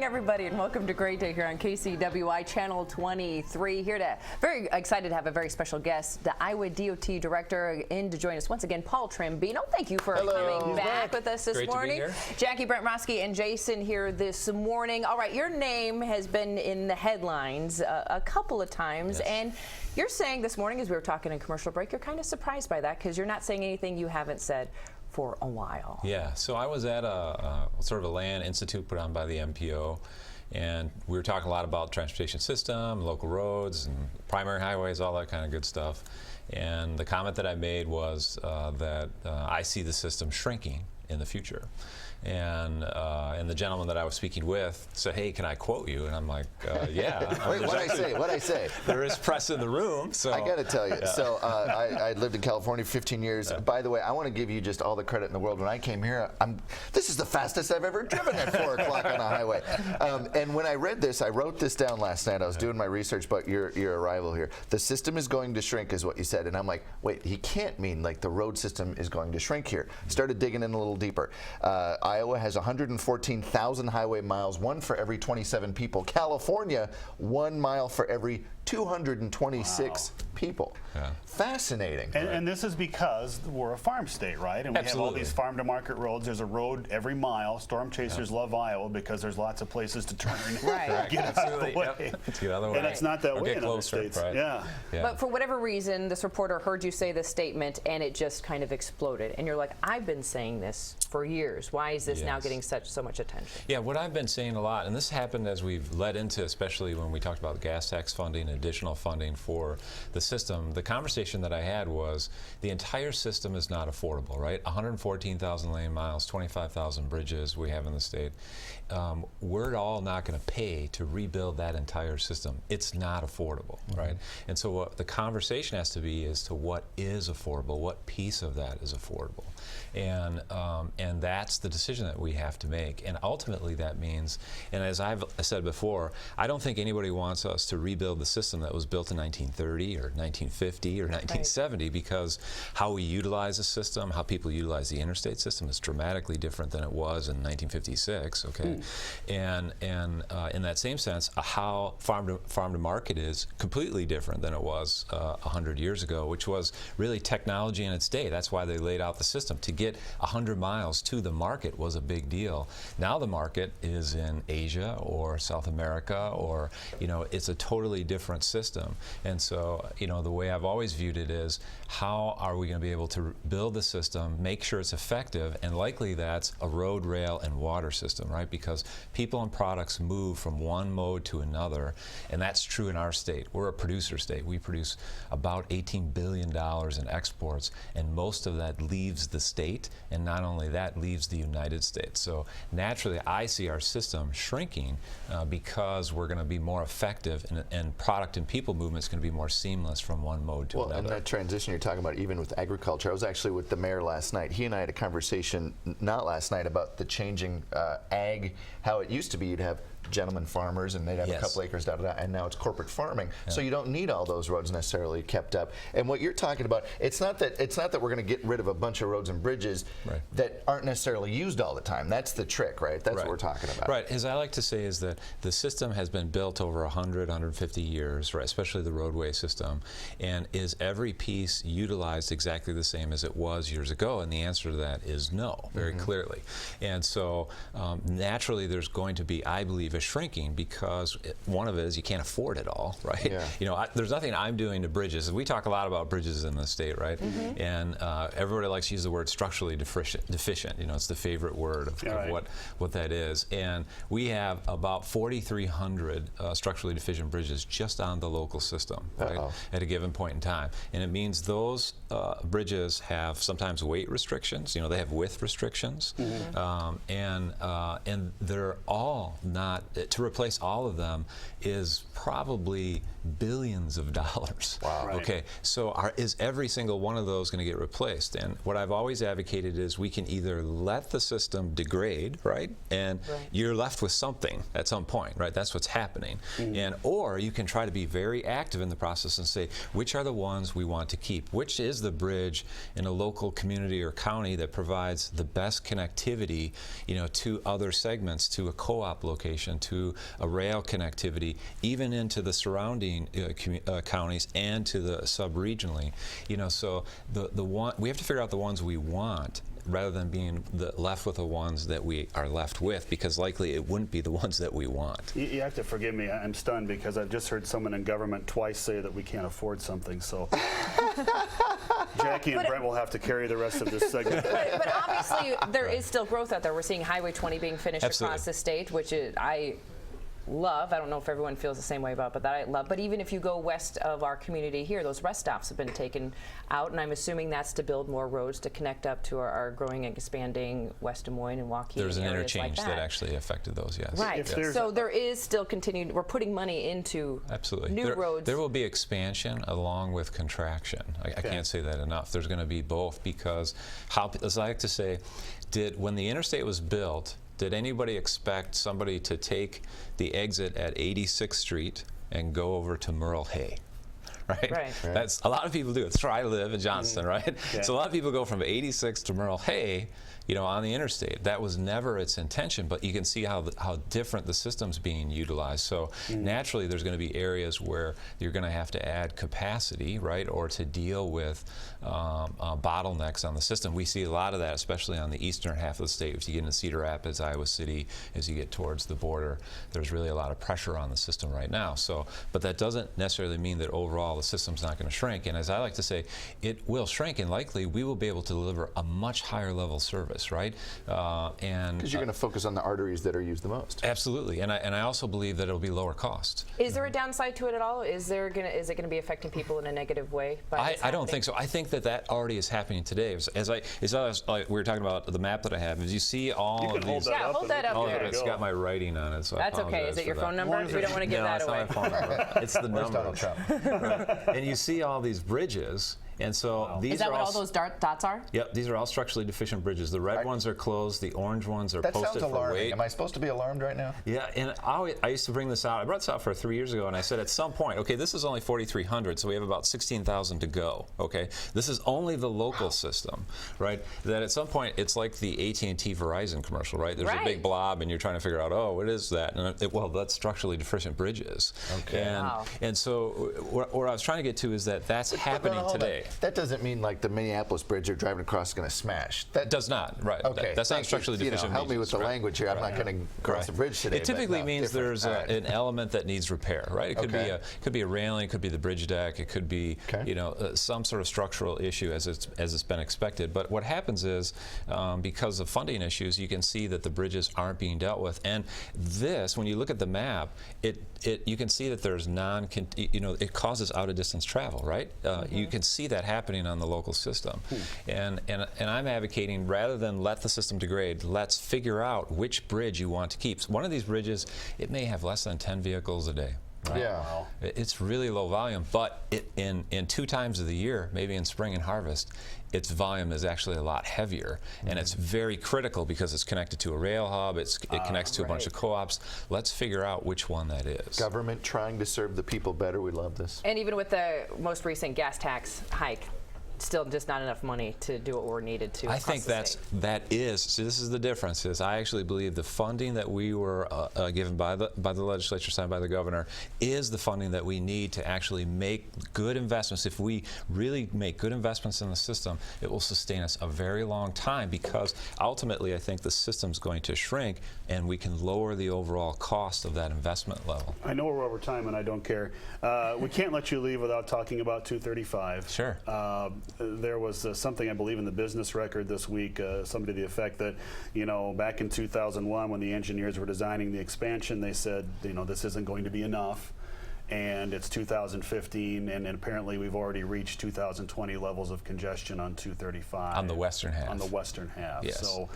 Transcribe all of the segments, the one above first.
Everybody, and welcome to Great Day here on KCWI Channel 23. Very excited to have a very special guest, the Iowa DOT Director, in to join us once again, Paul Trombino. Thank you for coming back with us this morning. Jackie, Brent Roski, and Jason here this morning. All right, your name has been in the headlines a couple of times, and you're saying this morning, as we were talking in commercial break, you're kind of surprised by that because you're not saying anything you haven't said for a while. Yeah, so I was at a sort of a land institute put on by the MPO, and we were talking a lot about transportation system, local roads, and primary highways, all that kind of good stuff. And the comment that I made was that I see the system shrinking in the future. And the gentleman that I was speaking with said, "Hey, can I quote you?" And I'm like, "Yeah." Wait, what'd I say? There is press in the room, so I got to tell you. Yeah. So I lived in California for 15 years. Yeah. By the way, I want to give you just all the credit in the world. When I came here, this is the fastest I've ever driven at 4 o'clock on a highway. And when I read this, I wrote this down last night. I was doing my research about your arrival here. The system is going to shrink, is what you said. And I'm like, wait, he can't mean like the road system is going to shrink here. Started digging in a little deeper. Iowa has 114,000 highway miles, 1 for every 27 people. California, 1 mile for every 226 people. Yeah. Fascinating. And this is because we're a farm state, right? And we have all these farm-to-market roads. There's a road every mile. Storm chasers love Iowa because there's lots of places to turn and get out of the way. Get out of the way. And it's not that way in other states. Right. Yeah. But for whatever reason, this reporter heard you say this statement, and it just kind of exploded. And you're like, I've been saying this for years. Why is this now getting so much attention? Yeah, what I've been saying a lot, and this happened as we've led into, especially when we talked about gas tax funding, additional funding for the system, the conversation that I had was the entire system is not affordable, right? 114,000 lane miles, 25,000 bridges we have in the state. We're all not going to pay to rebuild that entire system. It's not affordable, right? And so what the conversation has to be is to what is affordable, what piece of that is affordable. And that's the decision that we have to make. And ultimately that means, and as I've said before, I don't think anybody wants us to rebuild the system that was built in 1930 or 1950 or 1970 because how we utilize the system, how people utilize the interstate system is dramatically different than it was in 1956, okay? And in that same sense, how farm to market is completely different than it was 100 years ago, which was really technology in its day. That's why they laid out the system. To get 100 miles to the market was a big deal. Now the market is in Asia or South America, or it's a totally different system. And so the way I've always viewed it is, how are we going to be able to build the system, make sure it's effective, and likely that's a road, rail, and water system, right? Because people and products move from one mode to another, and that's true in our state. We're a producer state. We produce about $18 billion in exports, and most of that leaves the state, and not only that, leaves the United States. So naturally, I see our system shrinking because we're going to be more effective, and product and people movement is going to be more seamless from one mode to another. And that transition you're talking about, even with agriculture, I was actually with the mayor last night. He and I had a conversation, not last night, about the changing ag, how it used to be you'd have gentlemen farmers and they'd have a couple acres, and now it's corporate farming. So you don't need all those roads necessarily kept up. And what you're talking about, it's not that we're going to get rid of a bunch of roads and bridges that aren't necessarily used all the time. That's the trick, right? That's what we're talking about. Right. As I like to say, is that the system has been built over 100, 150 years, right? Especially the roadway system. And is every piece utilized exactly the same as it was years ago? And the answer to that is no, very clearly. And so naturally, there's going to be, I believe, a shrinking, because one of it is you can't afford it all, right? There's nothing I'm doing to bridges. We talk a lot about bridges in the state, right? And everybody likes to use the word structurally deficient. It's the favorite word of what that is. And we have about 4,300 structurally deficient bridges just on the local system, right? At a given point in time. And it means those bridges have sometimes weight restrictions. They have width restrictions, and they're all not. To replace all of them is probably billions of dollars. Wow. Okay, so is every single one of those going to get replaced? And what I've always advocated is we can either let the system degrade, right? And you're left with something at some point, right? That's what's happening. And or you can try to be very active in the process and say, which are the ones we want to keep? Which is the bridge in a local community or county that provides the best connectivity, to other segments, to a co-op location, to a rail connectivity, even into the surrounding counties and to the sub-regionally. So the one we have to figure out the ones we want, rather than being left with the ones that we are left with, because likely it wouldn't be the ones that we want. You have to forgive me, I'm stunned because I've just heard someone in government twice say that we can't afford something, so Jackie and Brent will have to carry the rest of this segment. But obviously there is still growth out there. We're seeing Highway 20 being finished across the state, which I love. I don't know if everyone feels the same way about it, but that I love. But even if you go west of our community here, those rest stops have been taken out, and I'm assuming that's to build more roads to connect up to our growing and expanding West Des Moines and Waukegan. There's an interchange like that actually affected those, yes. Right. So there is still continued. We're putting money into new roads. There will be expansion along with contraction. I can't say that enough. There's going to be both, because as I like to say, when the interstate was built, did anybody expect somebody to take the exit at 86th Street and go over to Merle Hay? Right? That's a lot of people do. It's where I live in Johnston, right? So a lot of people go from 86 to Merle Hay, on the interstate. That was never its intention, but you can see how different the system's being utilized. So naturally, there's going to be areas where you're going to have to add capacity, right, or to deal with bottlenecks on the system. We see a lot of that, especially on the eastern half of the state. If you get into Cedar Rapids, Iowa City, as you get towards the border, there's really a lot of pressure on the system right now. So, but that doesn't necessarily mean that overall the system's not going to shrink. And as I like to say, it will shrink, and likely we will be able to deliver a much higher level service, right? And because you're going to focus on the arteries that are used the most. Absolutely, and I also believe that it'll be lower cost. Is there a downside to it at all? Is it going to be affecting people in a negative way? I don't think so. I think that already is happening today. As we were talking about the map that I have, as you see all of these. Yeah, hold that up there. It's got my writing on it, so that's okay. Is it your phone number? We don't want to give that away. It's not my phone number. It's the number. Right. And you see all these bridges. And so these is that what all those dots are? Yep, these are all structurally deficient bridges. The red ones are closed. The orange ones are posted for weight. That sounds alarming. Am I supposed to be alarmed right now? Yeah, and I used to bring this out. I brought this out for 3 years ago, and I said at some point, okay, this is only 4,300, so we have about 16,000 to go. Okay, this is only the local system, right? That at some point it's like the AT&T Verizon commercial, right? There's a big blob, and you're trying to figure out, oh, what is that? And well, that's structurally deficient bridges. Okay. And so what I was trying to get to is that's happening today. That doesn't mean like the Minneapolis bridge you're driving across is going to smash. That does not, right? Okay. That's not structurally deficient. Help me with the language here. I'm not going to cross the bridge today. It typically means there's an element that needs repair, right? It could be a railing, it could be the bridge deck, it could be some sort of structural issue as it's been expected. But what happens is because of funding issues, you can see that the bridges aren't being dealt with. And this, when you look at the map, you can see that there's it causes out of distance travel, right? You can see that happening on the local system. And I'm advocating, rather than let the system degrade, let's figure out which bridge you want to keep. One of these bridges, it may have less than 10 vehicles a day. Right? Yeah. It's really low volume, but in 2 times of the year, maybe in spring and harvest, its volume is actually a lot heavier, and it's very critical because it's connected to a rail hub, it connects to a bunch of co-ops. Let's figure out which one that is. Government trying to serve the people better, we love this. And even with the most recent gas tax hike, still just not enough money to do what we're needed to. I think this is the difference. Is I actually believe the funding that we were given by the legislature, signed by the governor, is the funding that we need to actually make good investments. If we really make good investments in the system, it will sustain us a very long time, because ultimately I think the system's going to shrink and we can lower the overall cost of that investment level. I know we're over time and I don't care. We can't let you leave without talking about 235. Sure. There was something, I believe, in the business record this week, somebody to the effect that, back in 2001 when the engineers were designing the expansion, they said, this isn't going to be enough. And it's 2015, and apparently we've already reached 2020 levels of congestion on 235. On the western half. On the western half. Yes. So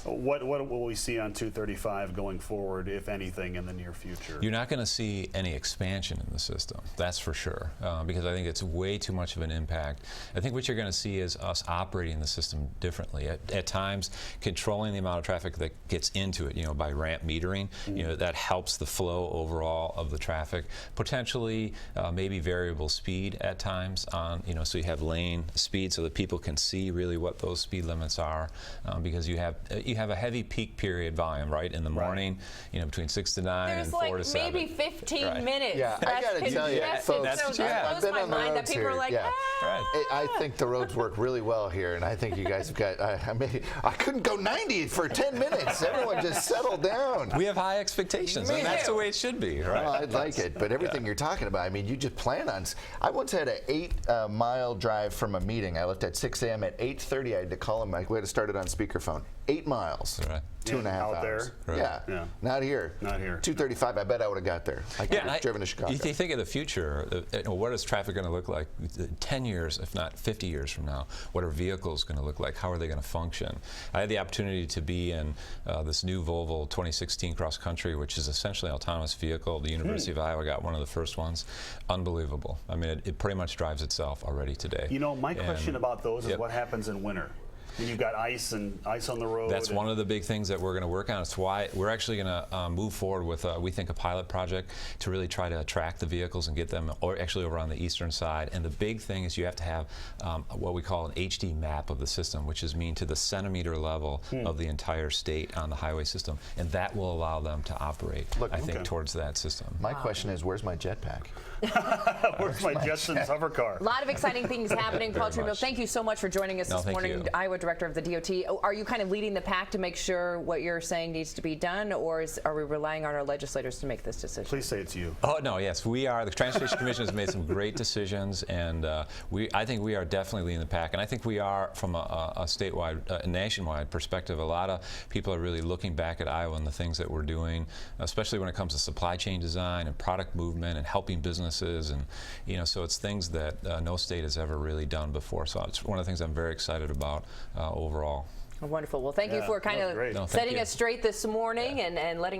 What will we see on 235 going forward, if anything, in the near future? You're not going to see any expansion in the system, that's for sure, because I think it's way too much of an impact. I think what you're going to see is us operating the system differently. At times, controlling the amount of traffic that gets into it, by ramp metering, that helps the flow overall of the traffic. Potentially, maybe variable speed at times on, so you have lane speed so that people can see really what those speed limits are, because you have a heavy peak period volume, right, in the morning, between 6 to 9 There's and 4 to 7. maybe 15 minutes. Yeah, I got to tell you, folks, so that blows my mind that people are like, I think the roads work really well here, and I think you guys have got, I couldn't go 90 for 10 minutes. Everyone just settled down. We have high expectations, and that's the way it should be, right? Well, I'd like it, but everything you're talking about, you just plan on. I once had an 8-mile drive from a meeting. I left at 6 a.m. At 8:30, I had to call him. We had to start it on speakerphone. 8 miles. Right. 2.5 out hours. there? Yeah. Not here. Not here. 2:35, I bet I would have got there. I could have driven to Chicago. If you think of the future, what is traffic going to look like 10 years, if not 50 years from now? What are vehicles going to look like? How are they going to function? I had the opportunity to be in this new Volvo 2016 cross country, which is essentially an autonomous vehicle. The University of Iowa got one of the first ones. Unbelievable. It pretty much drives itself already today. My question about those is what happens in winter? When you've got ice on the road. That's one of the big things that we're going to work on. It's why we're actually going to move forward with, we think, a pilot project to really try to track the vehicles and get them actually over on the eastern side. And the big thing is you have to have what we call an HD map of the system, which is to the centimeter level of the entire state on the highway system. And that will allow them to operate, I think, towards that system. My question is, where's my jetpack? Where's my Jetsons hover car? A lot of exciting things happening. Paul Trombino, thank you so much for joining us this morning. Iowa Director of the DOT. Are you kind of leading the pack to make sure what you're saying needs to be done, or are we relying on our legislators to make this decision? Please say it's you. Oh, no, yes, we are. The Transportation Commission has made some great decisions, and I think we are definitely leading the pack. And I think we are, from a statewide, nationwide perspective. A lot of people are really looking back at Iowa and the things that we're doing, especially when it comes to supply chain design and product movement and helping businesses. And, so it's things that no state has ever really done before. So it's one of the things I'm very excited about overall. Wonderful. Well, thank you for kind of setting us straight this morning and letting us